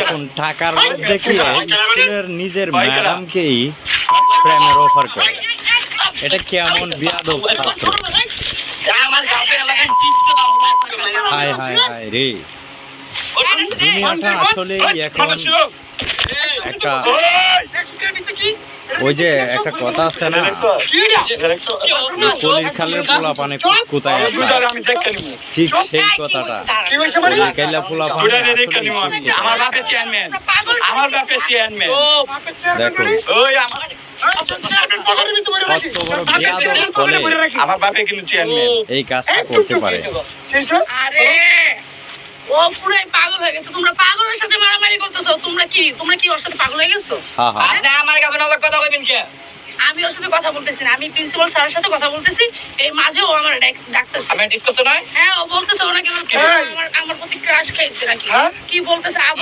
এখন টাকার লোভ দেখিয়ে স্কুলের নিজের ম্যাডামকেই প্রেমের অফার করে। এটা কেমন বিয়াদব ছাত্র! হায় হায় হায় রে, দুনিয়াটা আসলেই এখন একটা, ওই যে একটা কথা আছে না, কলির খালের পোলা পানে কোথায় আছে, ঠিক সেই কথাটা। কলির খালের পোলা পানে দেখো কত বড় বিয়াদব বলে এই কাজটা করতে পারে। ও পুরাই পাগল হয়ে গেছে। তোমরা পাগলের সাথে মারামারি করতেছো। তোমরা কি ওর সাথে পাগল হয়ে গেছো? আপনি আমার কাছে নগদ কথা কইবেন কি? আমি ওর সাথে কথা বলতেছি না, আমি প্রিন্সিপাল স্যারের সাথে কথা বলতেছি। এই মাঝে ও আমার ডাকতেছে। আপনি ডিসকাস নয়? হ্যাঁ, ও বলতেছে ওনাকে আমার প্রতি ক্রাশ খাইছে নাকি কি বলতেছে।